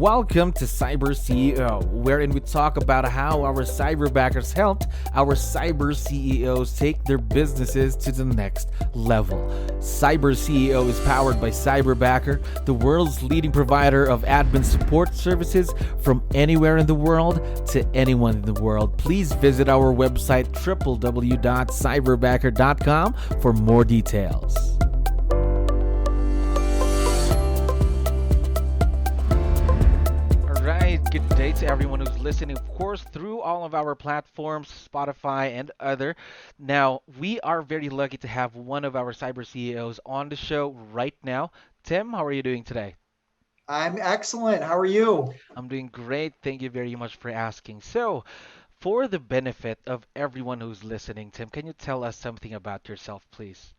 Welcome to Cyber CEO, wherein we talk about how our cyberbackers helped our cyber CEOs take their businesses to the next level. Cyber CEO is powered by Cyberbacker, the world's leading provider of admin support services from anywhere in the world to anyone in the world. Please visit our website www.cyberbacker.com for more details. Good day to everyone who's listening, of course, through all of our platforms, Spotify and other. Now, we are very lucky to have one of our cyber CEOs on the show right now. Tim, how are you doing today? I'm excellent. How are you? I'm doing great. Thank you very much for asking. So, for the benefit of everyone who's listening, Tim, can you tell us something about yourself, please?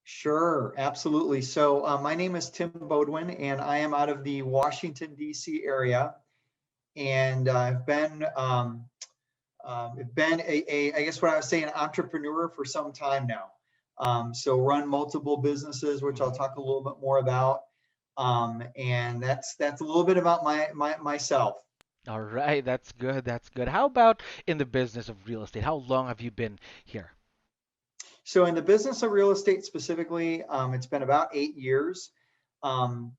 Sure, absolutely. So my name is Tim Bodwin, and I am out of the Washington, D.C. area. And I've been I guess what I was saying, an entrepreneur for some time now. So run multiple businesses, which I'll Mhm. talk a little bit more about. And that's a little bit about myself. All right, that's good. That's good. How about in the business of real estate? How long have you been here? So in the business of real estate specifically, it's been about 8 years.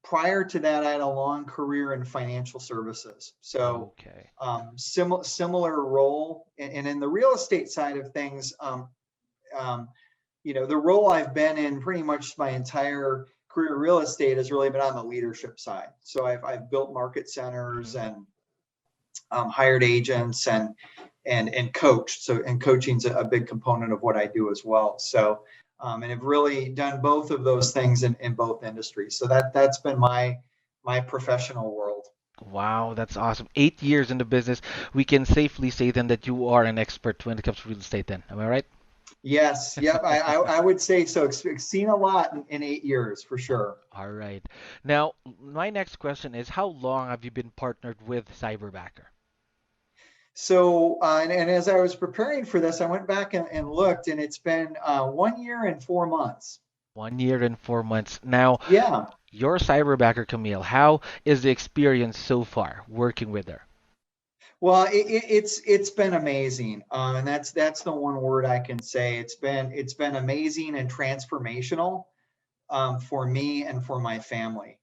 Prior to that, I had a long career in financial services. So Okay. similar role, and in the real estate side of things, um, the role I've been in pretty much my entire career in real estate has really been on the leadership side. So I've built market centers Mhm. and hired agents and coached. So and coaching's a big component of what I do as well. So and have really done both of those things in both industries. So that's been my professional world. Wow, that's awesome. 8 years in the business. We can safely say then that you are an expert when it comes to real estate then. Am I right? Yes, yep, I would say so. Seen a lot in 8 years for sure. All right. Now, my next question is how long have you been partnered with Cyberbacker? So, and as I was preparing for this, I went back and looked, and it's been 1 year and 4 months. 1 year and 4 months. Now, Yeah. your Cyberbacker, Camille, how is the experience so far working with her? Well, it's been amazing, and that's the one word I can say. It's been amazing and transformational for me and for my family.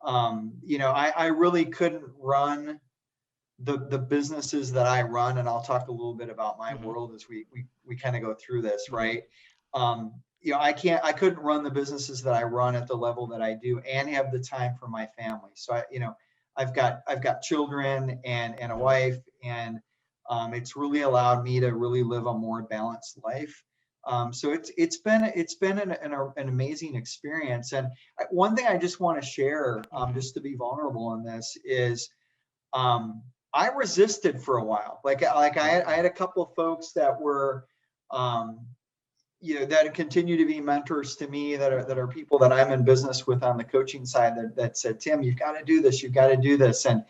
I really couldn't run the businesses that I run, and I'll talk a little bit about my Mm-hmm. world as we kind of go through this, Mm-hmm. right? I couldn't run the businesses that I run at the level that I do and have the time for my family. So I've got children and a Mm-hmm. wife, and it's really allowed me to really live a more balanced life. So it's been an amazing experience. And one thing I just want to share, Mm-hmm. just to be vulnerable in this, is um, I resisted for a while. Like I had a couple of folks that were, um, that continue to be mentors to me, that are people that I'm in business with on the coaching side, that said, Tim, you've got to do this. You've got to do this. And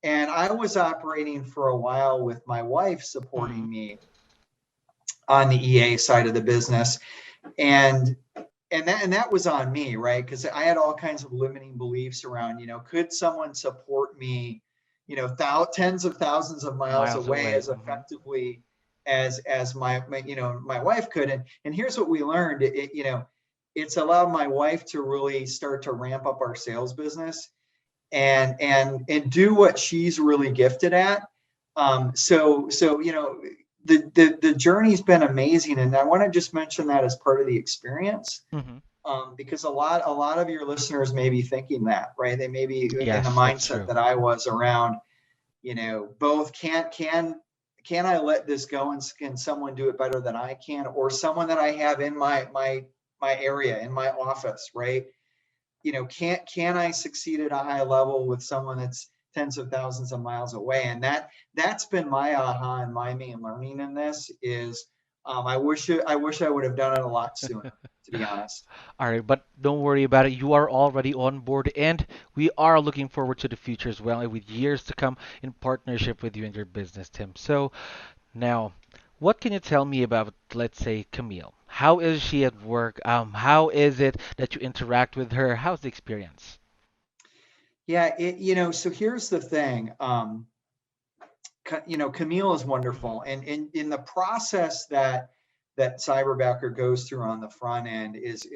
I was operating for a while with my wife Mm-hmm. supporting me on the EA side of the business. And that was on me, right? Because I had all kinds of limiting beliefs around, could someone support me, tens of thousands of miles Miles away away. as Mm-hmm. effectively as my wife could. And here's what we learned. It's allowed my wife to really start to ramp up our sales business and do what she's really gifted at. So the journey's been amazing, and I want to just mention that as part of the experience, Mm-hmm. because a lot of your listeners may be thinking that, right? They may be in the Yes, that's mindset true. that I was around, both can I let this go, and can someone do it better than I can, or someone that I have in my area, in my office, right? Can I succeed at a high level with someone that's tens of thousands of miles away? And that's been my aha and my main learning in this is, I wish I would have done it a lot sooner, to be honest. All right, but don't worry about it. You are already on board, and we are looking forward to the future as well, and with years to come in partnership with you and your business, Tim. So now, what can you tell me about, let's say, Camille? How is she at work? How is it that you interact with her? How's the experience? Yeah, so here's the thing. Camille is Mm-hmm. wonderful, and in the process that Cyberbacker goes through on the front end is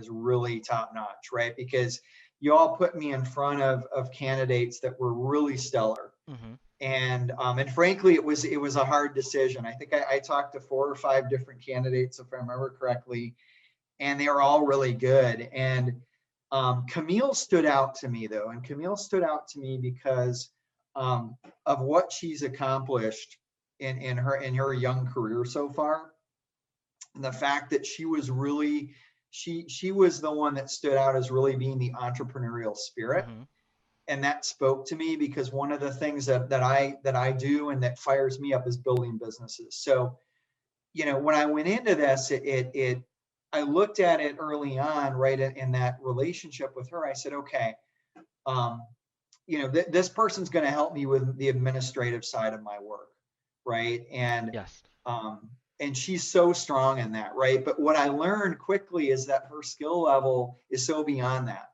really top notch, right? Because you all put me in front of candidates that were really stellar, Mm-hmm. and frankly, it was a hard decision. I think I talked to 4 or 5 different candidates, if I remember correctly, and they were all really good. And Camille stood out to me though, and Camille stood out to me because of what she's accomplished in her young career so far. And the fact that she was the one that stood out as really being the entrepreneurial spirit, Mm-hmm. and that spoke to me because one of the things that I do and that fires me up is building businesses. So when I went into this, I looked at it early on, right, in that relationship with her. I said, okay, um, this person's going to help me with the administrative side of my work, right, Yes. um, and she's so strong in that, right. But what I learned quickly is that her skill level is so beyond that,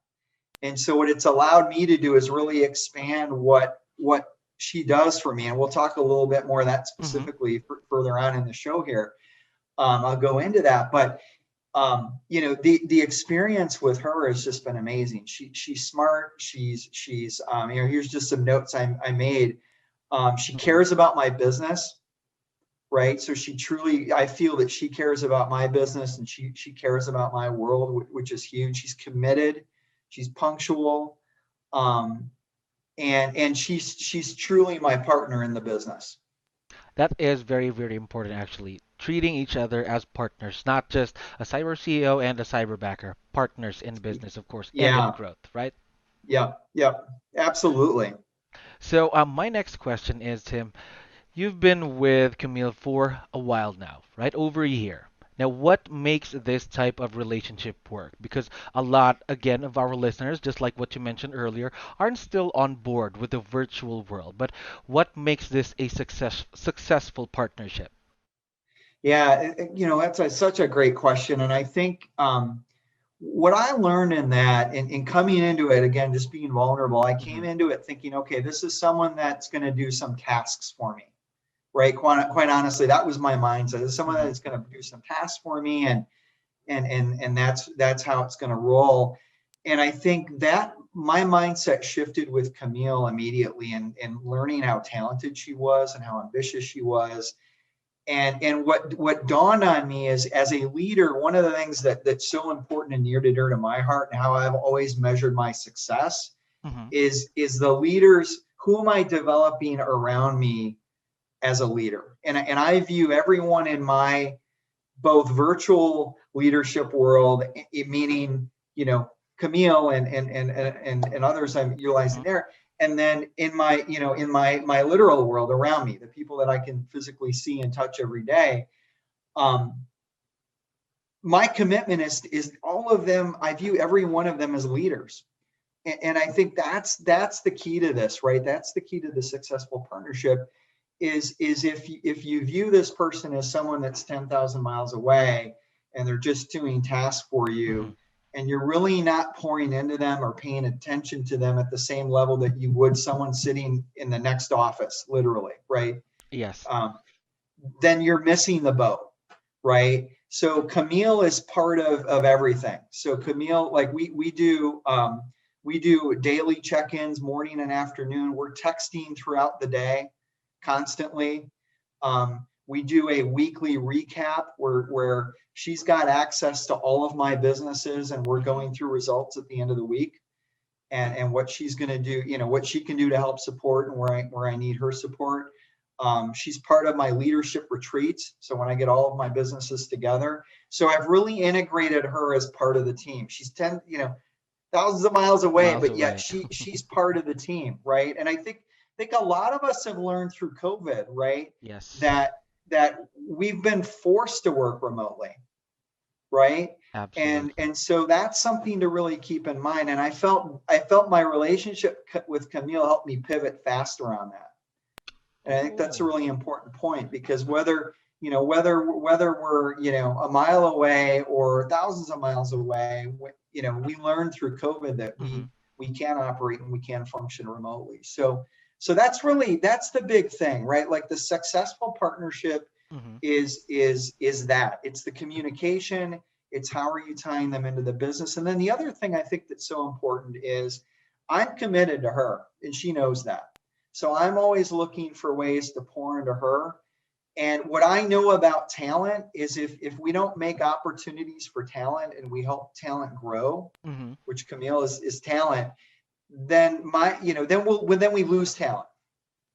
and so what it's allowed me to do is really expand what she does for me, and we'll talk a little bit more of that Mm-hmm. specifically further on in the show here. I'll go into that, but the experience with her has just been amazing. She's smart. She's here's just some notes I made. She Mm-hmm. cares about my business, right? So I feel that she cares about my business, and she cares about my world, which is huge. She's committed. She's punctual. Um, and she's truly my partner in the business. That is very, very important actually. Treating each other as partners, not just a cyber CEO and a cyberbacker, partners in business, of course, and in Yeah. growth, right? Yep. Yep. Absolutely. So, my next question is, Tim, you've been with Camille for a while now, right? Over a year. Now, what makes this type of relationship work? Because a lot, again, of our listeners, just like what you mentioned earlier, aren't still on board with the virtual world. But what makes this a successful partnership? Yeah, that's such a great question, and I think what I learned in that, in coming into it again, just being vulnerable, I came Hmm. into it thinking, okay, this is someone that's going to do some tasks for me, right? Quite honestly, that was my mindset. This is someone Hmm. that's going to do some tasks for me, and that's how it's going to roll. And I think that my mindset shifted with Camille immediately, and learning how talented she was and how ambitious she was. And what dawned on me is, as a leader, one of the things that's so important and near to dear to my heart, and how I've always measured my success, Hmm. is the leaders. Who am I developing around me as a leader? And I view everyone in my both virtual leadership world, meaning Camille and others I'm utilizing Hmm. there, and then in my literal world around me, the people that I can physically see and touch every day. Um, my commitment is all of them. I view every one of them as leaders, and I think that's the key to this, right? That's the key to the successful partnership. Is if you view this person as someone that's 10,000 miles away, and they're just doing tasks for Hmm. you, and you're really not pouring into them or paying attention to them at the same level that you would someone sitting in the next office, literally, right? Yes. Um, then you're missing the boat, right? So Camille is part of everything. So Camille, like we do daily check-ins, morning and afternoon. We're texting throughout the day, constantly. We do a weekly recap where she's got access to all of my businesses, and we're Hmm. going through results at the end of the week, and what she's going to do, what she can do to help support, and where I need her support. She's part of my leadership retreats. So when I get all of my businesses together, so I've really integrated her as part of the team. She's thousands of miles away, Miles but yet away. she's part of the team, right? And I think a lot of us have learned through COVID, right, Yes. that we've been forced to work remotely, right? Absolutely. And so that's something to really keep in mind. And I felt my relationship with Camille helped me pivot faster on that. And I think that's a Oh. really important point, because whether we're a mile away or thousands of miles away, we learned through COVID that Hmm. we can operate and we can function remotely. So that's the big thing, right? Like the successful partnership is that it's the communication, it's how are you tying them into the business. And then the other thing I think that's so important is I'm committed to her and she knows that. So I'm always looking for ways to pour into her. And what I know about talent is if we don't make opportunities for talent and we help talent grow, which Camille is talent, then then we lose talent,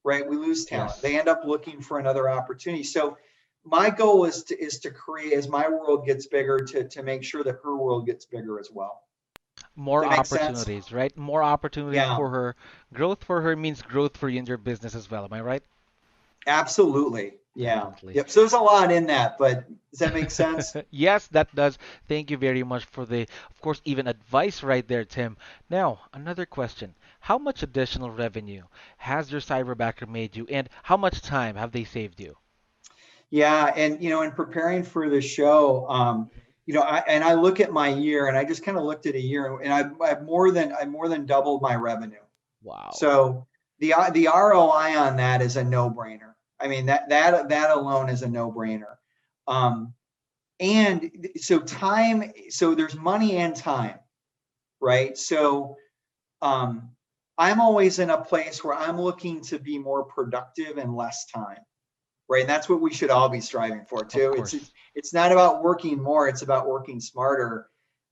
right? We lose talent. Yes. They end up looking for another opportunity. So my goal is to create, as my world gets bigger, to make sure that her world gets bigger as well. More Does that make sense? opportunities, right? More opportunities Yeah, for her. Growth for her means growth for you and your business as well. Am I right? absolutely. Yeah. Definitely. Yep. So there's a lot in that, but does that make sense? Yes, that does. Thank you very much for the, of course, even advice right there, Tim. Now, another question. How much additional revenue has your cyberbacker made you, and how much time have they saved you? Yeah, and in preparing for the show, I look at my year, and I just kind of looked at a year, and I've more than doubled my revenue. Wow. So the ROI on that is a no-brainer. I mean that alone is a no-brainer. And so there's money and time, right? So I'm always in a place where I'm looking to be more productive in less time. Right. And that's what we should all be striving for Of too. course. It's not about working more, it's about working smarter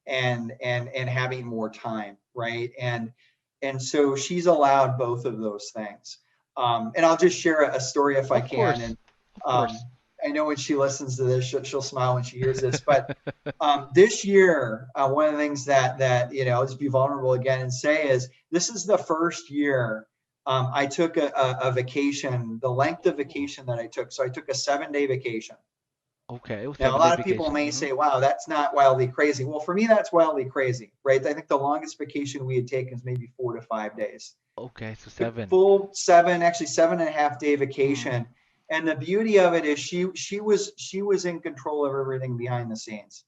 and having more time. Right. And so she's allowed both of those things. And I'll just share a story if I Of can. course. And Of course. I know when she listens to this, she'll smile when she hears this. But this year, one of the things that I'll just be vulnerable again and say is this is the first year I took a vacation, the length of Ooh. vacation that I took. So I took a 7-day vacation. Okay, Now, a 7 day lot of people vacation. may say, wow, that's not wildly crazy. Well, for me, that's wildly crazy, right? I think the longest vacation we had taken is maybe 4 to 5 days. Okay, so The 7. full 7.5 day Mm. vacation. And the beauty of it is she was in control of everything behind the scenes.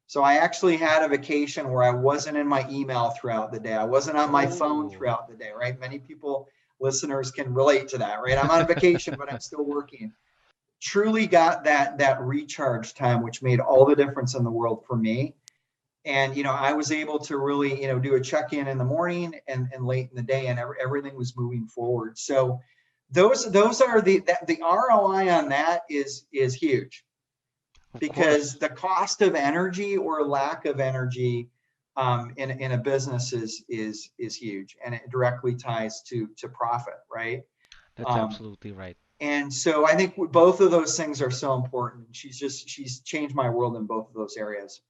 So I actually had a vacation where I wasn't in my email throughout the day. I wasn't on my phone Oh. throughout the day, right? Many people, listeners can relate to that, right? I'm on vacation, but I'm still working. Truly got that recharge time, which made all the difference in the world for me. And, I was able to really, do a check-in in the morning and late in the day, and everything was moving forward. So those are the ROI on that is huge, Of because course. the cost of energy or lack of energy in a business is huge, and it directly ties to profit, right? That's Um, absolutely right. and so I think both of those things are so important. She's changed my world in both of those areas.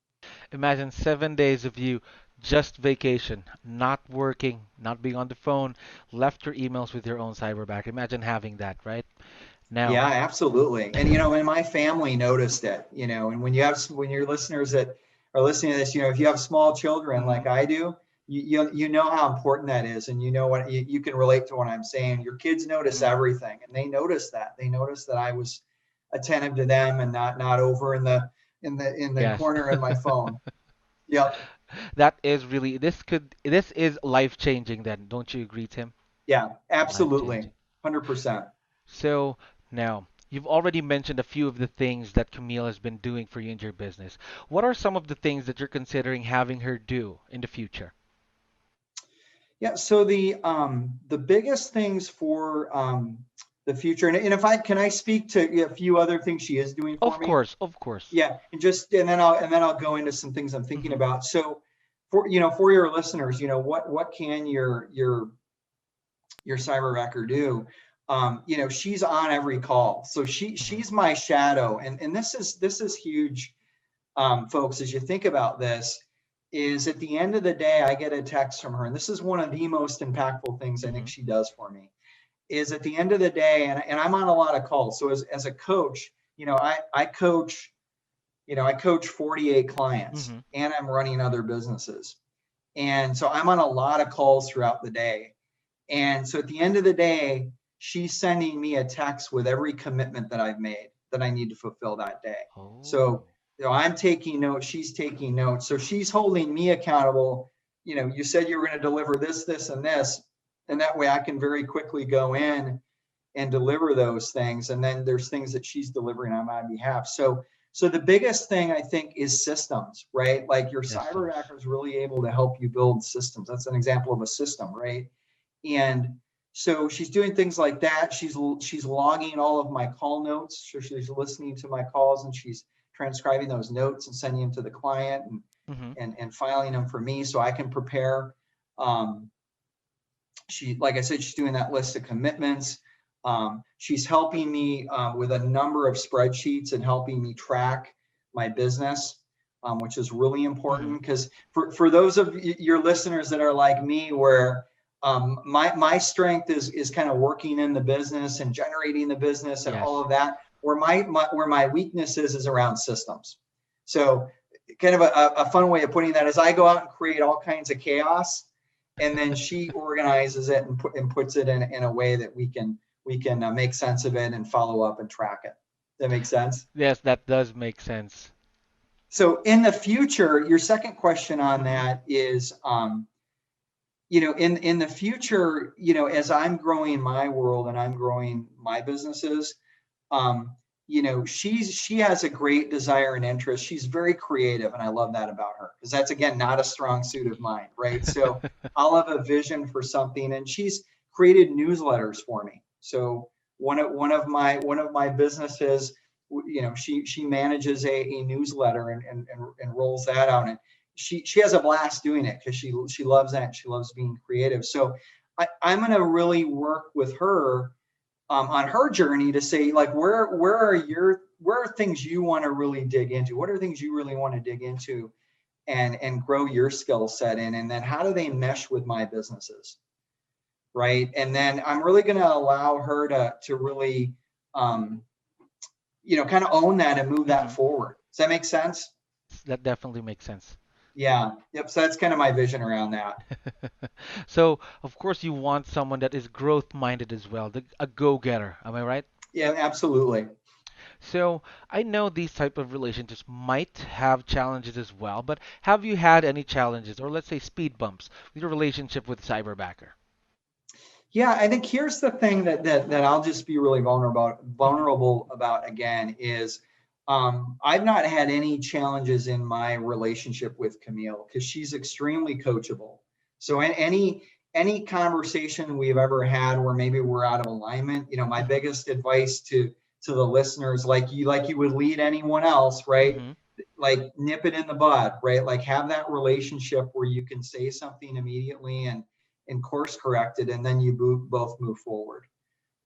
Imagine 7 days of you just vacation, not working, not being on the phone, left your emails with your own cyberback. Imagine having that, right? Now, Yeah, absolutely. And and my family noticed it, and when your listeners that are listening to this, if you have small children like mhm, I do, you know how important that is, and you know what you can relate to what I'm saying. Your kids notice mhm. everything, and they notice that. They notice that I was attentive to them and not over in the Yes. corner in my phone. Yep. That is really, this is life changing then. Don't you agree, Tim? Yeah, Life absolutely. changing. 100%. So now, you've already mentioned a few of the things that Camille has been doing for you in your business. What are some of the things that you're considering having her do in the future? Yeah, so the biggest things for the future, and if I can I speak to a few other things she is doing for Of me? course, of course. Yeah, and then I'll go into some things I'm thinking Hmm. about. So for your listeners, what can your cyberbacker do? She's on every call. So Hmm. she's my shadow, and this is huge, folks, as you think about this, is at the end of the day, I get a text from her, and this is one of the most impactful things I think Hmm. she does for me. Is at the end of the day, and I'm on a lot of calls. So as a coach, I coach, I coach 48 clients, Hmm. and I'm running other businesses, and so I'm on a lot of calls throughout the day. And so at the end of the day, she's sending me a text with every commitment that I've made that I need to fulfill that day. So, Oh. I'm taking notes, she's taking notes. So she's holding me accountable you said you were going to deliver this, this, and this. And that way I can very quickly go in and deliver those things. And then there's things that she's delivering on my behalf. So the biggest thing I think is systems, right? Like your Cyberbacker is really able to help you build systems. That's an example of a system, right? And so she's doing things like that. She's logging all of my call notes. So she's listening to my calls and she's transcribing those notes and sending them to the client and filing them for me so I can prepare. Like I said, she's doing that list of commitments. She's helping me with a number of spreadsheets and helping me track my business, which is really important because for those of your listeners that are like me, where my strength is kind of working in the business and generating the business and all of that, where my weakness is around systems. So kind of a fun way of putting that is I go out and create all kinds of chaos, and then she organizes it and puts it in a way that we can make sense of it and follow up and track it. Does that make sense? Yes, that does make sense. So in the future, your second question on that is, in the future, as I'm growing my world and I'm growing my businesses, she has a great desire and interest. She's very creative, and I love that about her because that's, again, not a strong suit of mine, right? So I'll have a vision for something, and she's created newsletters for me. So one of my businesses, she manages a newsletter and rolls that out, and she has a blast doing it because she loves that. She loves being creative. So I'm going to really work with her on her journey to say, like, where are things you want to really dig into? What are things you really want to dig into and grow your skill set in? And then how do they mesh with my businesses? Right. And then I'm really going to allow her to really, kind of own that and move that forward. Does that make sense? That definitely makes sense. Yeah. Yep. So that's kind of my vision around that. So, of course, you want someone that is growth-minded as well, a go-getter. Am I right? Yeah, absolutely. So, I know these type of relationships might have challenges as well, but have you had any challenges, or let's say speed bumps, with your relationship with Cyberbacker? Yeah, I think here's the thing that I'll just be really vulnerable about again is I've not had any challenges in my relationship with Camille because she's extremely coachable. So any conversation we've ever had where maybe we're out of alignment, my biggest advice to the listeners, like you would lead anyone else, right? Like nip it in the bud, right? Like have that relationship where you can say something immediately and course correct it, and then you both move forward.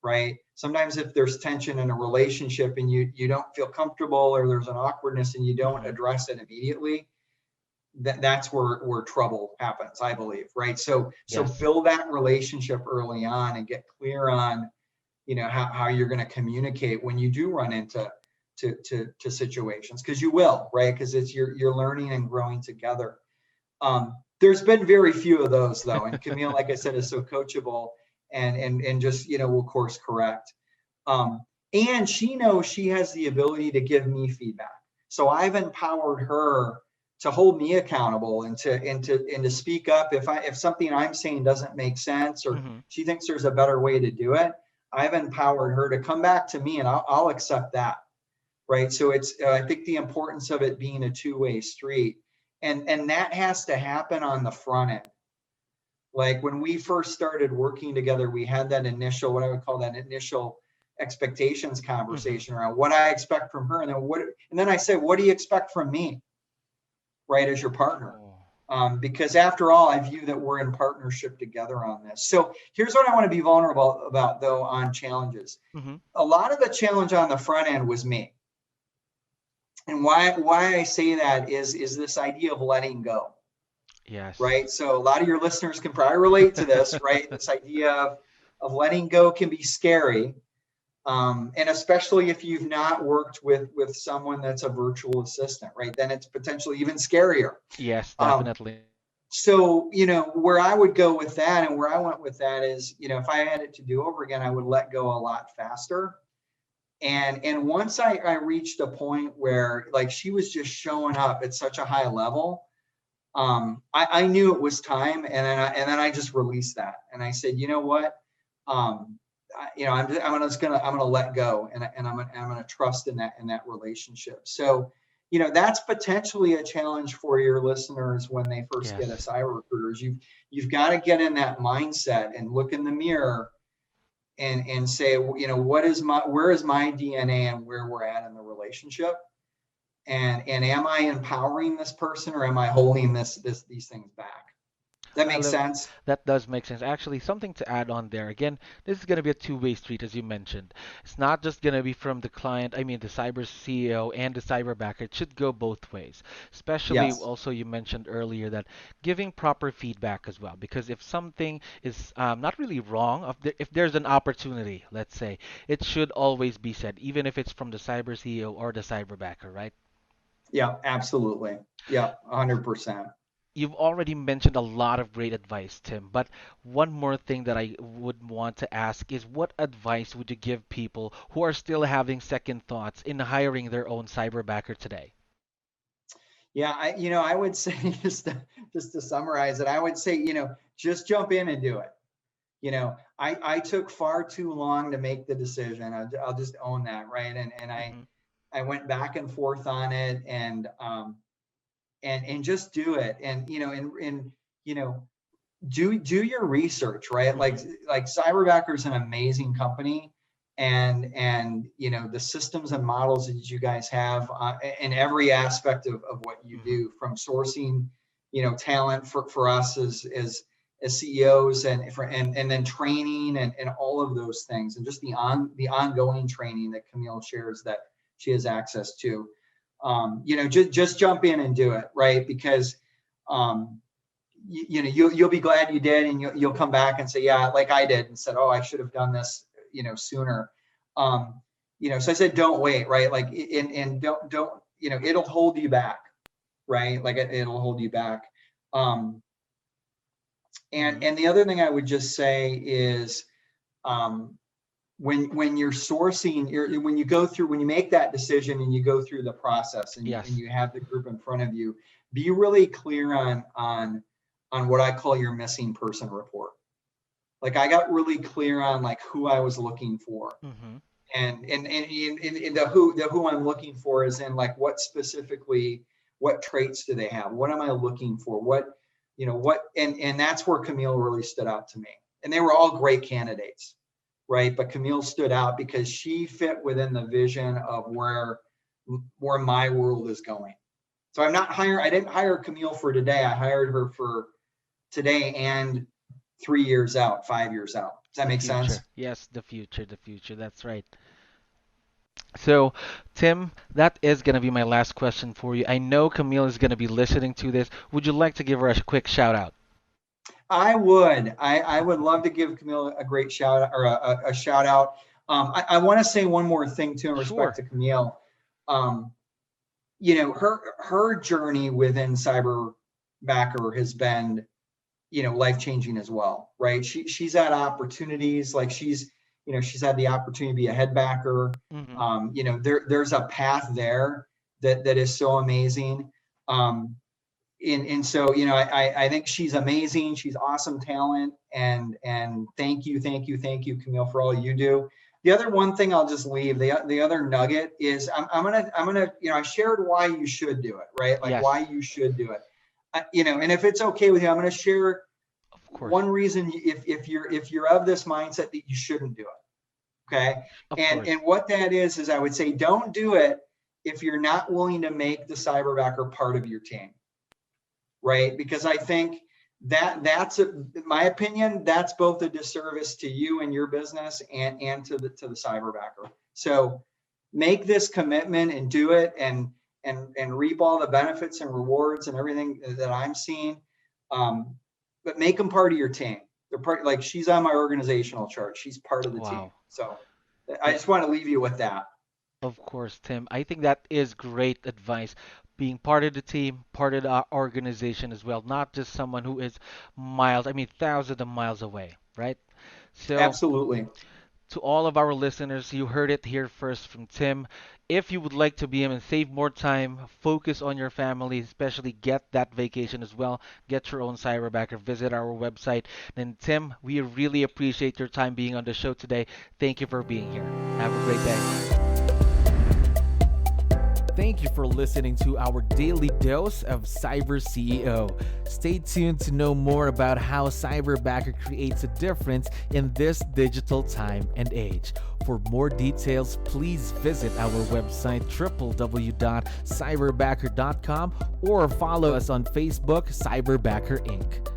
Right? Sometimes if there's tension in a relationship and you don't feel comfortable, or there's an awkwardness and you don't address it immediately, that's where trouble happens, I believe. Right? So build that relationship early on and get clear on, how you're going to communicate when you do run into situations, because you will, right? Because it's you're learning and growing together. There's been very few of those though, and Camille, like I said, is so coachable. And just, will course correct. And she knows she has the ability to give me feedback. So I've empowered her to hold me accountable and to speak up if something I'm saying doesn't make sense, or she thinks there's a better way to do it. I've empowered her to come back to me, and I'll accept that. Right. So it's I think the importance of it being a two-way street, and that has to happen on the front end. Like when we first started working together, we had that initial, what I would call that initial expectations conversation around what I expect from her. And then I say, what do you expect from me? Right. As your partner. Because after all, I view that we're in partnership together on this. So here's what I want to be vulnerable about though, on challenges. A lot of the challenge on the front end was me. And why I say that is this idea of letting go. Yes. Right. So a lot of your listeners can probably relate to this, right? This idea of letting go can be scary. And especially if you've not worked with someone that's a virtual assistant, right? Then it's potentially even scarier. Yes, definitely. So, where I would go with that and where I went with that is, if I had it to do over again, I would let go a lot faster. And once I reached a point where like she was just showing up at such a high level, I knew it was time, and then I just released that, and I said, you know what, I'm gonna let go, and I'm gonna trust in that relationship. So, that's potentially a challenge for your listeners when they first get a Yes. cyber recruiter. You've got to get in that mindset and look in the mirror and say, where is my DNA and where we're at in the relationship, and am I empowering this person, or am I holding these things back? That I makes love sense. that does make sense. Actually, something to add on there. Again, this is going to be a two-way street, as you mentioned. It's not just going to be from the client, I mean, the cyber CEO and the cyberbacker. It should go both ways. Especially Yes. also, you mentioned earlier that giving proper feedback as well. Because if something is not really wrong, if there's an opportunity, let's say, it should always be said, even if it's from the cyber CEO or the cyberbacker, right? Yeah, absolutely. Yeah, 100%. You've already mentioned a lot of great advice, Tim, but one more thing that I would want to ask is what advice would you give people who are still having second thoughts in hiring their own cyberbacker today? Yeah, I would say just to summarize it, I would say, just jump in and do it. I took far too long to make the decision. I'll just own that, right? And I Hmm. I went back and forth on it, and just do it. And you know do your research, right? Hmm. Like Cyberbacker is an amazing company, and the systems and models that you guys have in every aspect of what you Hmm. do, from sourcing talent for us as CEOs, and then training, and all of those things, and just the ongoing training that Camille shares that she has access to. Just jump in and do it, right? Because um, you'll be glad you did, and you'll come back and say, yeah, like I did, and said, oh, I should have done this sooner. So I said, don't wait, right? Like, and don't it'll hold you back, right? Like, it'll hold you back. um and Hmm. and the other thing I would just say is, um when you're sourcing, when you make that decision and you go through the process, and Yes. you have the group in front of you, be really clear on what I call your missing person report. Like, I got really clear on, like, who I was looking for, Hmm. and the who I'm looking for is in, like, what specifically, what traits do they have? What am I looking for? And that's where Camille really stood out to me. And they were all great candidates, right? But Camille stood out because she fit within the vision of where my world is going. So I didn't hire Camille for today. I hired her for today and 3 years out, 5 years out. Does that The make sense? future. Yes, the future, the future. That's right. So, Tim, that is going to be my last question for you. I know Camille is going to be listening to this. Would you like to give her a quick shout out? I would. I would love to give Camille a great shout out, or a shout out. I want to say one more thing too in respect Sure. to Camille. Um, her journey within Cyberbacker has been, life changing as well, right? She's had opportunities, like she's had the opportunity to be a head backer. Hmm. There's a path there that is so amazing. And so, I think she's amazing. She's awesome talent. And thank you, Camille, for all you do. The other one thing I'll just leave, the other nugget is, I'm gonna I shared why you should do it, right? Like, why Yes, you should do it. And if it's okay with you, I'm gonna share of course. one reason, if you're of this mindset, that you shouldn't do it. Okay. Of And course. what that is I would say, don't do it if you're not willing to make the cyberbacker part of your team, right? Because I think in my opinion, that's both a disservice to you and your business, and to the cyberbacker. So make this commitment and do it, and reap all the benefits and rewards and everything that I'm seeing. But make them part of your team. They're part, like, she's on my organizational chart. She's part of the team. Wow. So I just want to leave you with that. Of course, Tim. I think that is great advice. Being part of the team, part of the organization as well, not just someone who is miles, I mean, thousands of miles away, right? So, Absolutely. To all of our listeners, you heard it here first from Tim. If you would like to be him and save more time, focus on your family, especially get that vacation as well, get your own cyberbacker, visit our website. And Tim, we really appreciate your time being on the show today. Thank you for being here. Have a great day. Thank you for listening to our daily dose of Cyber CEO. Stay tuned to know more about how Cyberbacker creates a difference in this digital time and age. For more details, please visit our website www.cyberbacker.com or follow us on Facebook, Cyberbacker Inc.